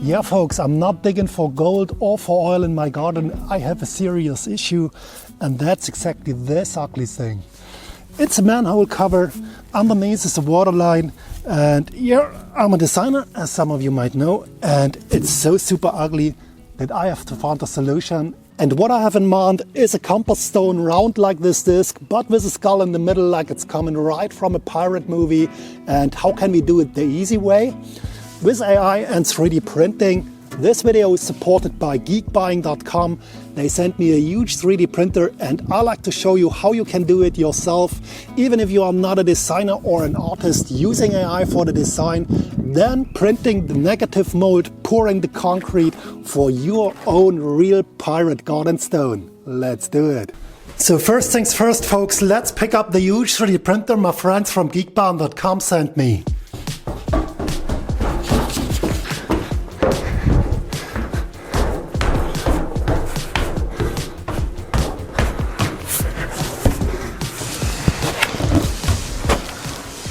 Yeah, folks, I'm not digging for gold or for oil in my garden. I have a serious issue, and that's exactly this ugly thing. It's a manhole cover, underneath is a water line, and yeah, I'm a designer, as some of you might know, and it's so super ugly that I have to find a solution. And what I have in mind is a compass stone round like this disc, but with a skull in the middle like it's coming right from a pirate movie. And how can we do it the easy way? With AI and 3D printing. This video is supported by Geekbuying.com. They sent me a huge 3D printer and I like to show you how you can do it yourself. Even if you are not a designer or an artist using AI for the design, then printing the negative mold, pouring the concrete for your own real pirate garden stone. Let's do it. So first things first, folks, let's pick up the huge 3D printer my friends from Geekbuying.com sent me.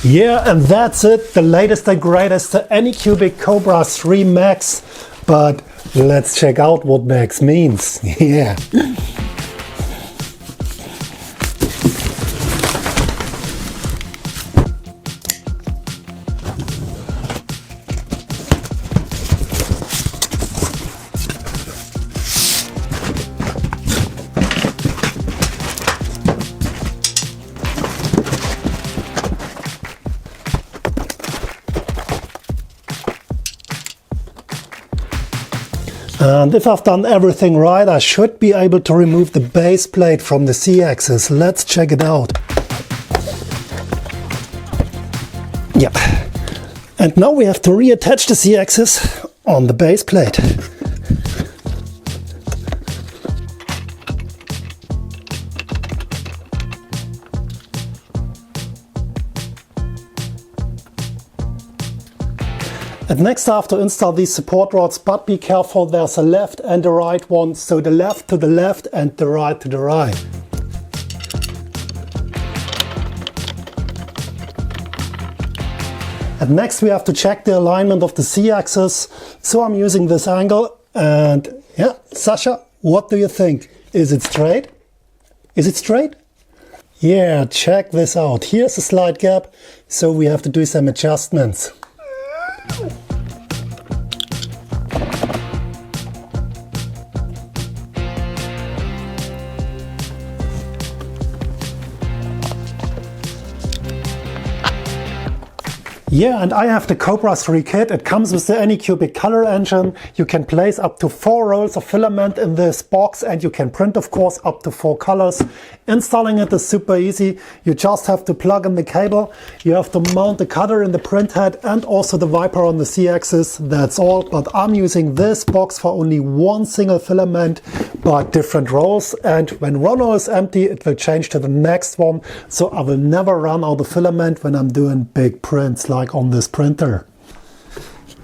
Yeah, and that's it, the latest and greatest, the Anycubic Cobra 3 Max. But let's check out what Max means. Yeah. And if I've done everything right, I should be able to remove the base plate from the Z-axis. Let's check it out. Yeah. And now we have to reattach the Z-axis on the base plate. And next I have to install these support rods, but be careful, there's a left and a right one, so the left to the left and the right to the right. And next we have to check the alignment of the Z-axis, so I'm using this angle, and yeah, Sasha, what do you think? Is it straight? Is it straight? Yeah, check this out. Here's a slight gap, so we have to do some adjustments. Yeah, and I have the Cobra 3 kit. It comes with the Anycubic color engine. You can place up to 4 rolls of filament in this box and you can print, of course, up to 4 colors. Installing it is super easy. You just have to plug in the cable. You have to mount the cutter in the print head and also the wiper on the Z-axis. That's all. But I'm using this box for only one single filament, but different rolls. And when one roll is empty, it will change to the next one. So I will never run out of filament when I'm doing big prints like on this printer.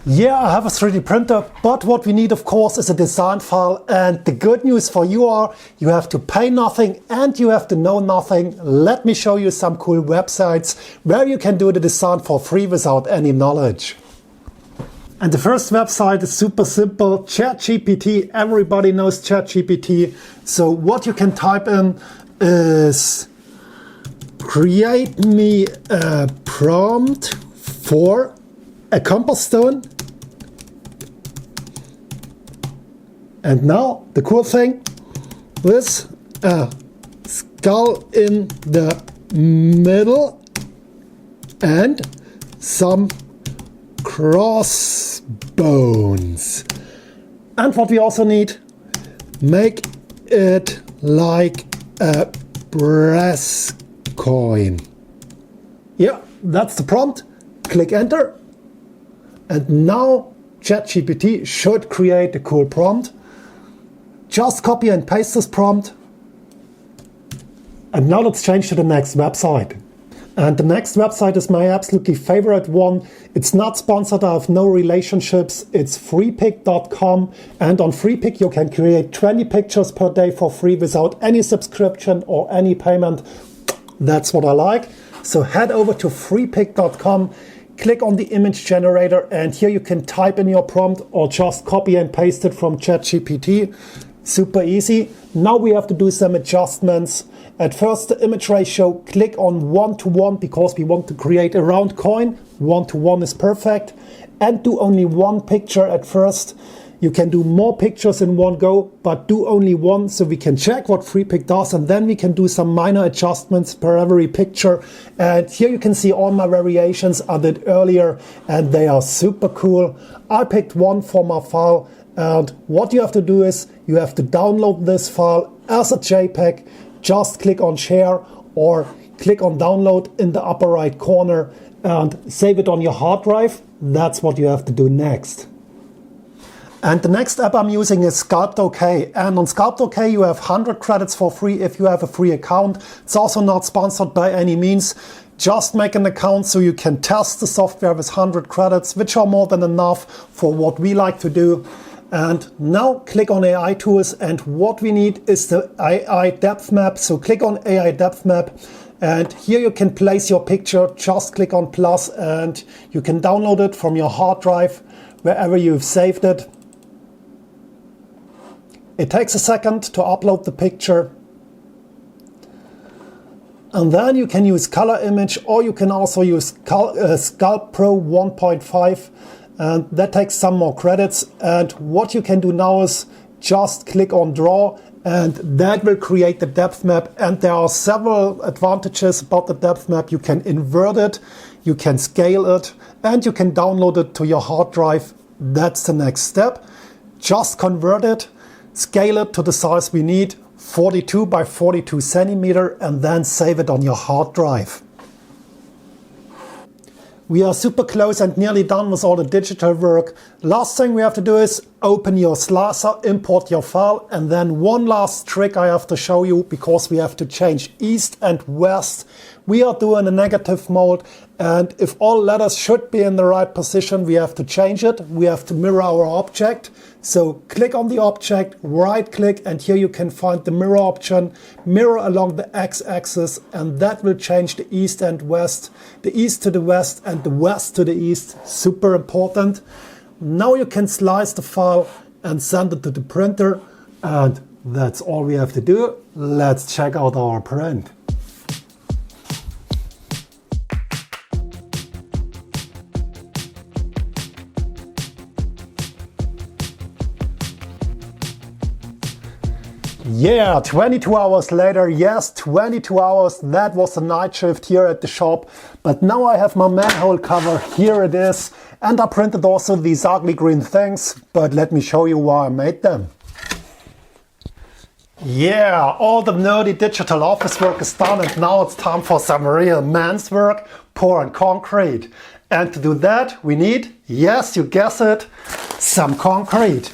Yeah, I have a 3D printer, but what we need, of course, is a design file. And the good news for you are you have to pay nothing and you have to know nothing. Let me show you some cool websites where you can do the design for free without any knowledge. And the first website is super simple, ChatGPT. Everybody knows ChatGPT. So what you can type in is create me a prompt for a compass stone. And now the cool thing, with a skull in the middle and some crossbones. And what we also need, make it like a brass coin. Yeah, that's the prompt. Click enter. And now ChatGPT should create a cool prompt. Just copy and paste this prompt. And now let's change to the next website. And the next website is my absolutely favorite one. It's not sponsored, I have no relationships. It's Freepik.com. And on Freepik you can create 20 pictures per day for free without any subscription or any payment. That's what I like. So head over to Freepik.com. click on the image generator, and here you can type in your prompt or just copy and paste it from ChatGPT. Super easy. Now we have to do some adjustments. At first, the image ratio, click on 1:1 because we want to create a round coin. 1:1 is perfect. And do only one picture at first. You can do more pictures in one go, but do only one so we can check what Freepik does, and then we can do some minor adjustments per every picture. And here you can see all my variations I did earlier, and they are super cool. I picked one for my file, and what you have to do is you have to download this file as a JPEG. Just click on share or click on download in the upper right corner and save it on your hard drive. That's what you have to do next. And the next app I'm using is SculptOK. And on SculptOK you have 100 credits for free if you have a free account. It's also not sponsored by any means. Just make an account so you can test the software with 100 credits, which are more than enough for what we like to do. And now click on AI tools, and what we need is the AI depth map. So click on AI depth map. And here you can place your picture. Just click on plus and you can download it from your hard drive, wherever you've saved it. It takes a second to upload the picture. And then you can use color image, or you can also use Sculpt Pro 1.5. And that takes some more credits. And what you can do now is just click on draw, and that will create the depth map. And there are several advantages about the depth map. You can invert it, you can scale it, and you can download it to your hard drive. That's the next step. Just convert it, scale it to the size we need, 42 by 42 centimeter, and then save it on your hard drive. We are super close and nearly done with all the digital work. Last thing we have to do is open your slicer, import your file, and then one last trick I have to show you, because we have to change east and west. We are doing a negative mode, and if all letters should be in the right position, we have to change it. We have to mirror our object. So click on the object, right click, and here you can find the mirror option, mirror along the x-axis, and that will change the east and west, the east to the west and the west to the east. Super important. Now you can slice the file and send it to the printer, and that's all we have to do. Let's check out our print. Yeah, 22 hours later, yes, 22 hours, that was the night shift here at the shop. But now I have my manhole cover, here it is. And I printed also these ugly green things, but let me show you why I made them. Yeah, all the nerdy digital office work is done, and now it's time for some real man's work, pouring concrete. And to do that, we need, yes, you guess it, some concrete.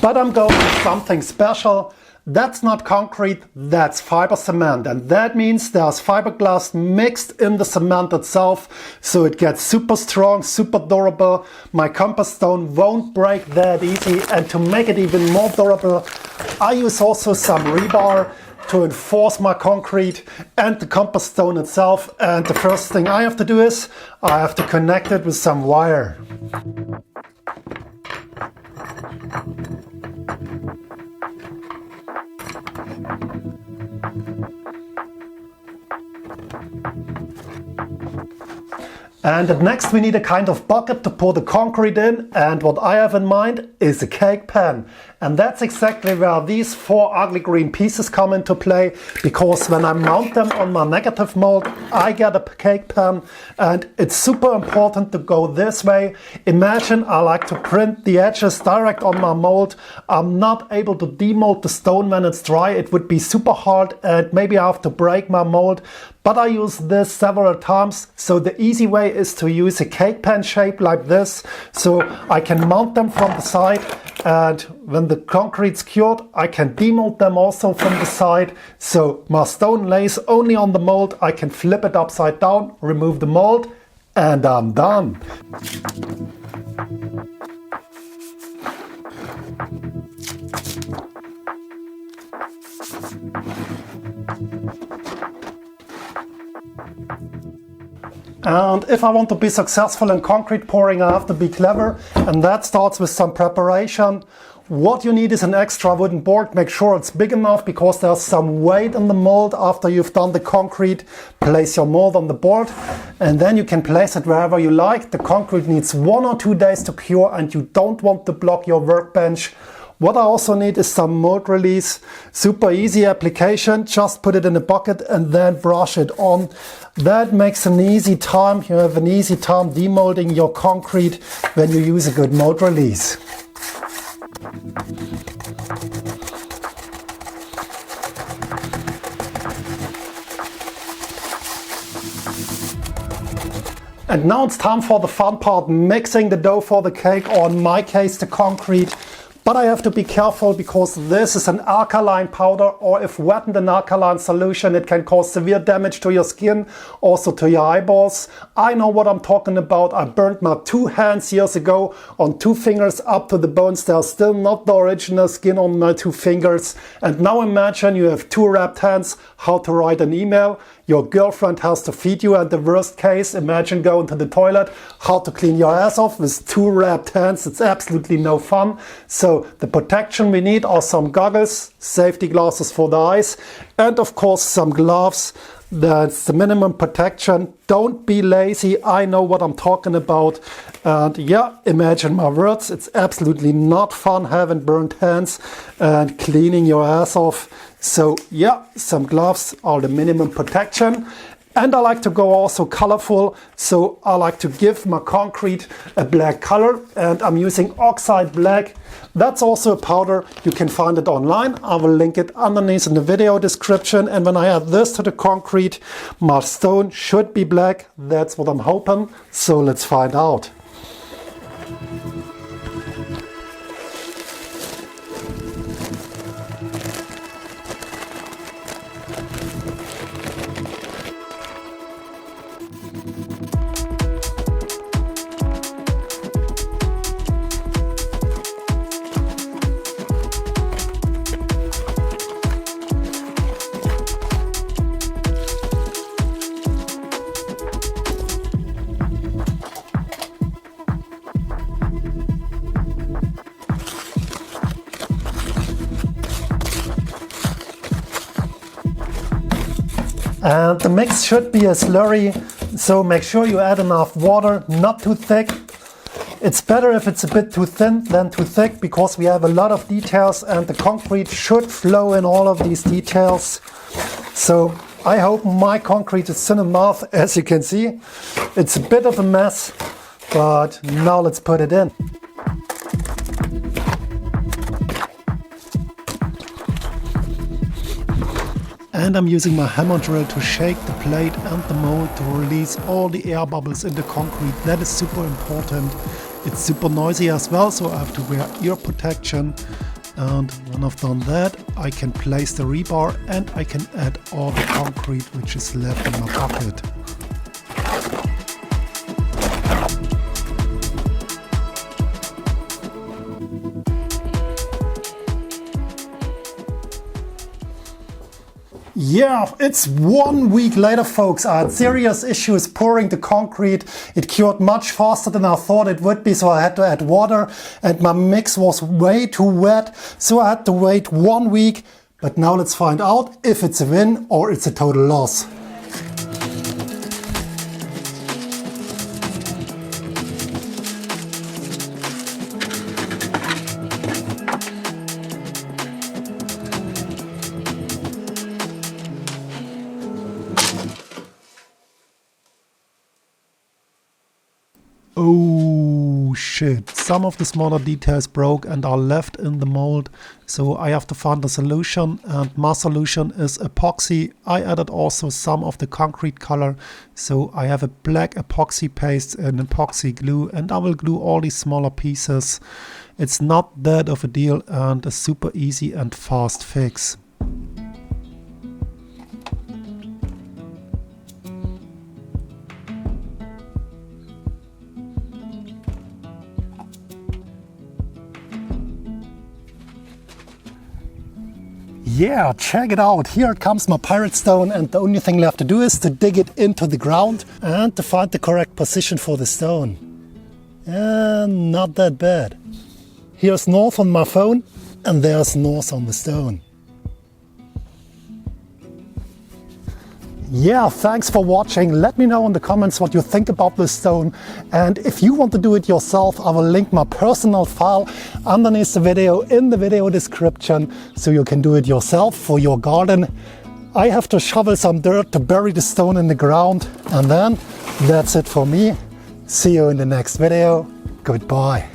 But I'm going with something special. That's not concrete, that's fiber cement, and that means there's fiberglass mixed in the cement itself, so it gets super strong, super durable. My compass stone won't break that easy, and to make it even more durable, I use also some rebar to enforce my concrete and the compass stone itself. And the first thing I have to do is I have to connect it with some wire. And next we need a kind of bucket to pour the concrete in, and what I have in mind is a cake pan. And that's exactly where these 4 ugly green pieces come into play, because when I mount them on my negative mold, I get a cake pan, and it's super important to go this way. Imagine I like to print the edges direct on my mold. I'm not able to demold the stone when it's dry. It would be super hard, and maybe I have to break my mold. But I use this several times, so the easy way is to use a cake pan shape like this, so I can mount them from the side, and when the concrete's cured, I can demold them also from the side, so my stone lays only on the mold. I can flip it upside down, remove the mold, and I'm done. And if I want to be successful in concrete pouring, I have to be clever, and that starts with some preparation. What you need is an extra wooden board. Make sure it's big enough because there's some weight in the mold. After you've done the concrete, place your mold on the board and then you can place it wherever you like. The concrete needs 1 or 2 days to cure and you don't want to block your workbench. What I also need is some mold release. Super easy application. Just put it in a bucket and then brush it on. That makes an easy time. You have an easy time demolding your concrete when you use a good mold release. And now it's time for the fun part, mixing the dough for the cake, or in my case the concrete. But I have to be careful because this is an alkaline powder, or if wet in alkaline solution, it can cause severe damage to your skin, also to your eyeballs. I know what I'm talking about. I burned my 2 hands years ago on 2 fingers up to the bones. There's still not the original skin on my 2 fingers. And now imagine you have 2 wrapped hands, how to write an email. Your girlfriend has to feed you, and the worst case, imagine going to the toilet, how to clean your ass off with 2 wrapped hands. It's absolutely no fun. So the protection we need are some goggles, safety glasses for the eyes, and of course some gloves. That's the minimum protection. Don't be lazy. I know what I'm talking about. And yeah, imagine my words. It's absolutely not fun having burnt hands and cleaning your ass off. So yeah, some gloves are the minimum protection. And I like to go also colorful, so I like to give my concrete a black color, and I'm using oxide black. That's also a powder. You can find it online. I will link it underneath in the video description. And when I add this to the concrete, my stone should be black. That's what I'm hoping. So let's find out. And the mix should be a slurry, so make sure you add enough water, not too thick. It's better if it's a bit too thin than too thick, because we have a lot of details and the concrete should flow in all of these details. So I hope my concrete is thin enough. As you can see, it's a bit of a mess, but now let's put it in. And I'm using my hammer drill to shake the plate and the mold to release all the air bubbles in the concrete. That is super important. It's super noisy as well, so I have to wear ear protection. And when I've done that, I can place the rebar and I can add all the concrete which is left in my bucket. Yeah, it's 1 week later, folks. I had serious issues pouring the concrete. It cured much faster than I thought it would be, so I had to add water, and my mix was way too wet, so I had to wait 1 week. But now let's find out if it's a win or it's a total loss. Oh shit, some of the smaller details broke and are left in the mold, so I have to find a solution, and my solution is epoxy. I added also some of the concrete color, so I have a black epoxy paste and epoxy glue, and I will glue all these smaller pieces. It's not that of a deal and a super easy and fast fix. Yeah, check it out. Here comes my pirate stone, and the only thing left to do is to dig it into the ground and to find the correct position for the stone. And not that bad. Here's north on my phone, and there's north on the stone. Yeah, thanks for watching. Let me know in the comments what you think about this stone. And if you want to do it yourself, I will link my personal file underneath the video in the video description, so you can do it yourself for your garden. I have to shovel some dirt to bury the stone in the ground. And then that's it for me. See you in the next video. Goodbye.